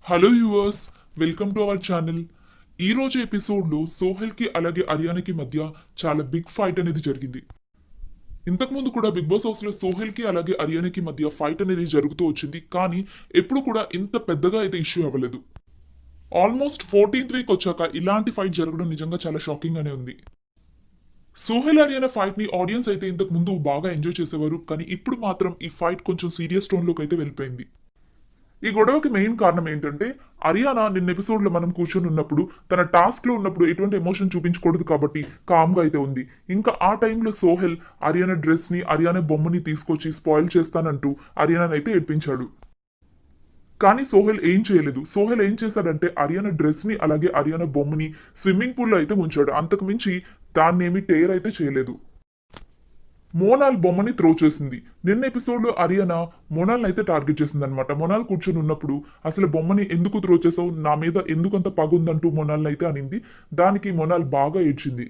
Hello viewers, welcome to our channel. ఈ రోజు ఎపిసోడ్లో సోహెల్కి అలాగే అరియానాకి మధ్య చాలా బిగ్ ఫైట్ అనేది జరిగింది. ఇంతకుముందు కూడా బిగ్ బాస్ హౌస్లో సోహెల్కి అలాగే అరియానాకి మధ్య ఫైట్ అనేది జరుగుతూ వచ్చింది, కానీ ఎప్పుడు కూడా ఇంత పెద్దగా అయితే ఇష్యూ అవ్వలేదు. ఆల్మోస్ట్ 14th వీక్ వచ్చాక ఇలాంటి ఫైట్ జరగడం నిజంగా చాలా షాకింగ్ గానే ఉంది. సోహెల్ అరియానా ఫైట్ ని ఆడియన్స్ అయితే ఇంతకు ముందు బాగా ఎంజాయ్ చేసేవారు, కానీ ఇప్పుడు మాత్రం ఈ ఫైట్ కొంచెం సీరియస్ టోన్లోకి అయితే వెళ్ళిపోయింది. ఈ గొడవకి మెయిన్ కారణం ఏంటంటే అరియానా నిన్న ఎపిసోడ్ లో మనం కూర్చొని ఉన్నప్పుడు తన టాస్క్ లో ఉన్నప్పుడు ఎటువంటి ఎమోషన్ చూపించకూడదు కాబట్టి కామ్ గా అయితే ఉంది. ఇంకా ఆ టైంలో సోహెల్ అరియానా డ్రెస్ ని అరియానా బొమ్మని తీసుకొచ్చి స్పాయిల్ చేస్తానంటూ అరియానాని అయితే ఏడ్పించాడు. కానీ సోహెల్ ఏం చేయలేదు. సోహెల్ ఏం చేశాడంటే అరియానా డ్రెస్ ని అలాగే అరియానా బొమ్మని స్విమ్మింగ్ పూల్ లో అయితే ఉంచాడు. అంతకు మించి దాన్నేమి టేర్ అయితే చేయలేదు. మోనాల్ బొమ్మని త్రో చేసింది. నిన్న ఎపిసోడ్ లో అరియానా మోనాల్ అయితే టార్గెట్ చేసింది అనమాట. మోనాల్ కూర్చొని ఉన్నప్పుడు అసలు బొమ్మని ఎందుకు త్రో చేసావు, నా మీద ఎందుకంత పగుందంటూ మోనాల్ అయితే అనింది. దానికి మోనాల్ బాగా ఏడ్చింది.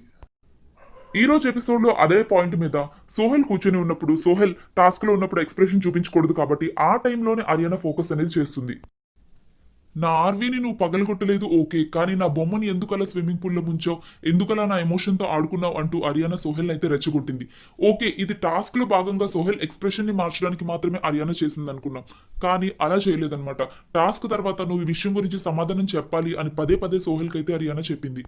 ఈ రోజు ఎపిసోడ్ లో అదే పాయింట్ మీద సోహెల్ కూర్చొని ఉన్నప్పుడు సోహెల్ టాస్క్ లో ఉన్నప్పుడు ఎక్స్ప్రెషన్ చూపించకూడదు కాబట్టి ఆ టైంలోనే అరియానా ఫోకస్ అనేది చేస్తుంది. నా ఆర్వీని నువ్వు పగలగొట్టలేదు ఓకే, కానీ నా బొమ్మని ఎందుకలా స్విమ్మింగ్ పూల్లో ముంచావు, ఎందుకలా నా ఎమోషన్తో ఆడుకున్నావు అంటూ అరియానా సోహెల్ అయితే రెచ్చగొట్టింది. ఓకే, ఇది టాస్క్ లో భాగంగా సోహెల్ ఎక్స్ప్రెషన్ ని మార్చడానికి మాత్రమే అరియానా చేసింది అనుకున్నాం, కానీ అలా చేయలేదన్నమాట. టాస్క్ తర్వాత నువ్వు ఈ విషయం గురించి సమాధానం చెప్పాలి అని పదే పదే సోహెల్కి అయితే అరియానా చెప్పింది.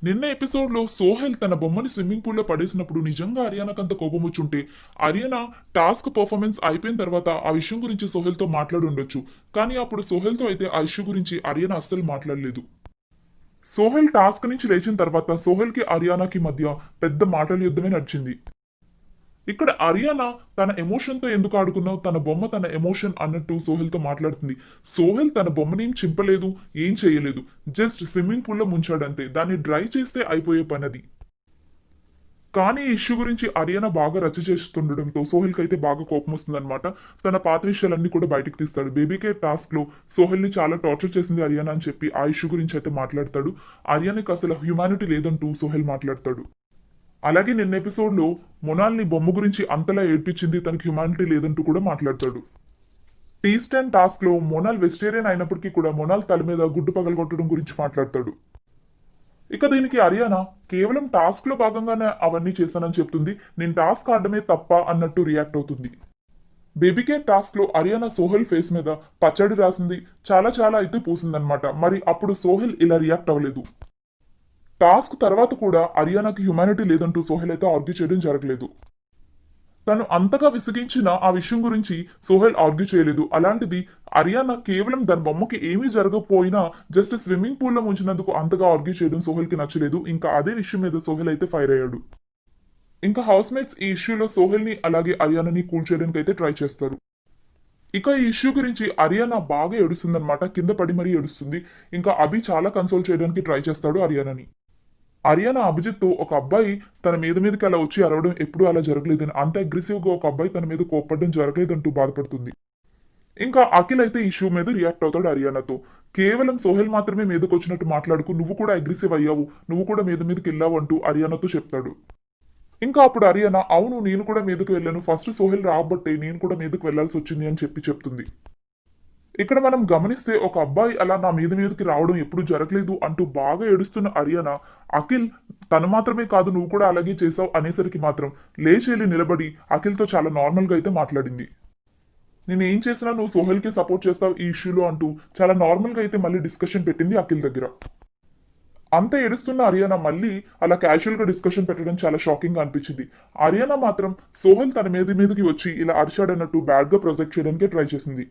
నిన్న ఎపిసోడ్ లో సోహెల్ తన బొమ్మని స్విమ్మింగ్ పూల్ లో పడేసినప్పుడు నిజంగా అరియానాకంత కోపం వచ్చుంటే అరియానా టాస్క్ పర్ఫార్మెన్స్ అయిపోయిన తర్వాత ఆ విషయం గురించి సోహెల్ తో మాట్లాడి ఉండొచ్చు. కానీ అప్పుడు సోహెల్ తో అయితే ఆ ఇష్యూ గురించి అరియానా అస్సలు మాట్లాడలేదు. సోహెల్ టాస్క్ నుంచి లేచిన తర్వాత సోహెల్ కి అరియానాకి మధ్య పెద్ద మాటల యుద్ధమే నడిచింది. ఇక్కడ అరియానా తన ఎమోషన్ తో ఎందుకు ఆడుకున్నావు, తన బొమ్మ తన ఎమోషన్ అన్నట్టు సోహెల్ తో మాట్లాడుతుంది. సోహెల్ తన బొమ్మనేం చింపలేదు, ఏం చేయలేదు, జస్ట్ స్విమ్మింగ్ పూల్ లో ముంచాడంతే. దాన్ని డ్రై చేస్తే అయిపోయే పనది. కానీ ఈ ఇష్యూ గురించి అరియానా బాగా రచ్చ చేస్తుండడంతో సోహెల్కి అయితే బాగా కోపం వస్తుందన్నమాట. తన పాత విషయాలన్నీ కూడా బయటకు తీస్తాడు. బేబీకే టాస్క్ లో సోహెల్ ని చాలా టార్చర్ చేసింది అరియానా అని చెప్పి ఆ ఇష్యూ గురించి అయితే మాట్లాడతాడు. అరియానాకి అసలు హ్యూమానిటీ లేదంటూ సోహెల్ మాట్లాడతాడు. అలాగే నిన్న ఎపిసోడ్లో మొనాల్ని బొమ్మ గురించి అంతలా ఏడ్పించింది, తనకి హ్యుమానిటీ లేదంటూ కూడా మాట్లాడతాడు. టీ స్టాండ్ టాస్క్ లో మొనాల్ వెజిటేరియన్ అయినప్పటికీ కూడా మొనాల్ తల మీద గుడ్డు పగలగొట్టడం గురించి మాట్లాడతాడు. ఇక దీనికి అరియానా కేవలం టాస్క్ లో భాగంగానే అవన్నీ చేశానని చెప్తుంది. నేను టాస్క్ ఆడమే తప్ప అన్నట్టు రియాక్ట్ అవుతుంది. బేబీకే టాస్క్ లో అరియానా సోహెల్ ఫేస్ మీద పచ్చడి రాసింది, చాలా చాలా అయితే పూసిందనమాట. మరి అప్పుడు సోహెల్ ఇలా రియాక్ట్ అవ్వలేదు. టాస్క్ తర్వాత కూడా అరియానాకి హ్యుమానిటీ లేదంటూ సోహెల్ అయితే ఆర్గ్యూ చేయడం జరగలేదు. తను అంతగా విసిగించిన ఆ విషయం గురించి సోహెల్ ఆర్గ్యూ చేయలేదు. అలాంటిది అరియానా కేవలం దాని బొమ్మకి ఏమీ జరగకపోయినా జస్ట్ స్విమ్మింగ్ పూల్లో ముంచినందుకు అంతగా ఆర్గ్యూ చేయడం సోహెల్కి నచ్చలేదు. ఇంకా అదే విషయం మీద సోహెల్ అయితే ఫైర్ అయ్యాడు. ఇంకా హౌస్ మేట్స్ ఈ ఇష్యూలో సోహెల్ని అలాగే అరియానాని కూల్ చేయడానికి అయితే ట్రై చేస్తారు. ఇక ఈ ఇష్యూ గురించి అరియానా బాగా ఏడుస్తుందన్నమాట. కింద పడి మరీ ఏడుస్తుంది. ఇంకా అభి చాలా కన్సోల్ చేయడానికి ట్రై చేస్తాడు అరియానాని. అరియానా అభిజిత్ ఒక అబ్బాయి తన మీదకి అలా వచ్చి అరవడం ఎప్పుడూ అలా జరగలేదని, అంత అగ్రెసివ్ గా ఒక అబ్బాయి తన మీద కోప్పడడం జరగలేదంటూ బాధపడుతుంది. ఇంకా అఖిల్ అయితే ఈ ఇష్యూ మీద రియాక్ట్ అవుతాడు అరియానాతో. కేవలం సోహెల్ మాత్రమే మీదకి వచ్చినట్టు మాట్లాడుకు, నువ్వు కూడా అగ్రెసివ్ అయ్యావు, నువ్వు కూడా మీదకి వెళ్ళావు అంటూ అరియానాతో చెప్తాడు. ఇంకా అప్పుడు అరియానా అవును నేను కూడా మీదకి వెళ్ళాను, ఫస్ట్ సోహెల్ రాబట్టే నేను కూడా మీదకి వెళ్లాల్సి వచ్చింది అని చెప్తుంది. ఇక్కడ మనం గమనిస్తే ఒక అబ్బాయి అలా నా మీదకి రావడం ఎప్పుడు జరగలేదు అంటూ బాగా ఏడుస్తున్న అరియానా అఖిల్ తను మాత్రమే కాదు నువ్వు కూడా అలాగే చేసావు అనేసరికి మాత్రం లేచి నిలబడి అఖిల్తో చాలా నార్మల్ గా అయితే మాట్లాడింది. నేను ఏం చేసినా నువ్వు సోహెల్కి సపోర్ట్ చేస్తావు ఈ ఇష్యూలో అంటూ చాలా నార్మల్ గా అయితే మళ్ళీ డిస్కషన్ పెట్టింది అఖిల్ దగ్గర. అంత ఏడుస్తున్న అరియానా మళ్ళీ అలా క్యాజువల్ గా డిస్కషన్ పెట్టడం చాలా షాకింగ్ గా అనిపించింది. అరియానా మాత్రం సోహెల్ తన మీదకి వచ్చి ఇలా అరిచాడన్నట్టు బ్యాడ్ గా ప్రొజెక్ట్ చేయడానికి ట్రై చేసింది.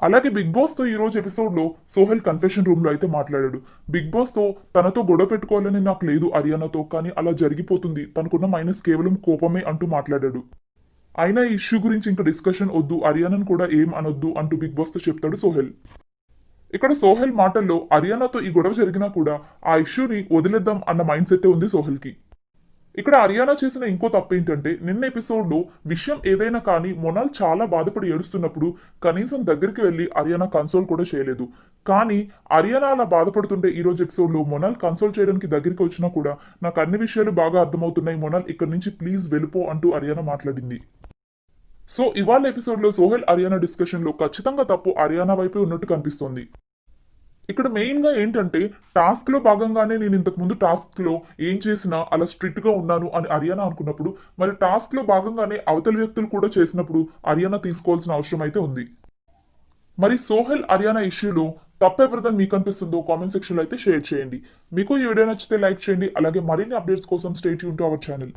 అలాగే బిగ్ బాస్ తో ఈ రోజు ఎపిసోడ్ లో సోహెల్ కన్ఫెషన్ రూమ్ లో అయితే మాట్లాడాడు. బిగ్ బాస్ తో తనతో గొడవ పెట్టుకోవాలని నాకు లేదు అరియానాతో, కానీ అలా జరిగిపోతుంది, తనకున్న మైనస్ కేవలం కోపమే అంటూ మాట్లాడాడు. అయినా ఈ ఇష్యూ గురించి ఇంకా డిస్కషన్ వద్దు, అరియానాను కూడా ఏం అనొద్దు అంటూ బిగ్ బాస్ తో చెప్తాడు సోహెల్. ఇక్కడ సోహెల్ మాటల్లో అరియానాతో ఈ గొడవ జరిగినా కూడా ఆ ఇష్యూని వదిలేద్దాం అన్న మైండ్ సెట్టే ఉంది సోహెల్కి. ఇక్కడ అరియానా చేసిన ఇంకో తప్పు ఏంటంటే నిన్న ఎపిసోడ్లో విషయం ఏదైనా కానీ మొనాల్ చాలా బాధపడి ఏడుస్తున్నప్పుడు కనీసం దగ్గరికి వెళ్ళి అరియానా కన్సోల్ కూడా చేయలేదు. కానీ అరియానా అలా బాధపడుతుంటే ఈ రోజు ఎపిసోడ్లో మొనాల్ కన్సోల్ చేయడానికి దగ్గరికి వచ్చినా కూడా నాకు అన్ని విషయాలు బాగా అర్థమవుతున్నాయి, మొనాల్ ఇక్కడి నుంచి ప్లీజ్ వెళ్ళిపో అంటూ అరియానా మాట్లాడింది. సో ఇవాళ ఎపిసోడ్ లో సోహెల్ అరియానా డిస్కషన్ లో ఖచ్చితంగా తప్పు అరియానా వైపే ఉన్నట్టు కనిపిస్తోంది. ఇక్కడ మెయిన్ గా ఏంటంటే టాస్క్ లో భాగంగానే నేను ఇంతకు ముందు టాస్క్ లో ఏం చేసినా అలా స్ట్రిక్ట్ గా ఉన్నాను అని అరియానా అనుకున్నప్పుడు, మరి టాస్క్ లో భాగంగానే అవతలి వ్యక్తులు కూడా చేసినప్పుడు అరియానా తీసుకోవాల్సిన అవసరం అయితే ఉంది. మరి సోహెల్ అరియానా ఇష్యూలో తప్పెవరిదని మీకు అనిపిస్తుందో కామెంట్ సెక్షన్ లో అయితే షేర్ చేయండి. మీకు ఈ వీడియో నచ్చితే లైక్ చేయండి. అలాగే మరిన్ని అప్డేట్స్ కోసం stay tune to our channel.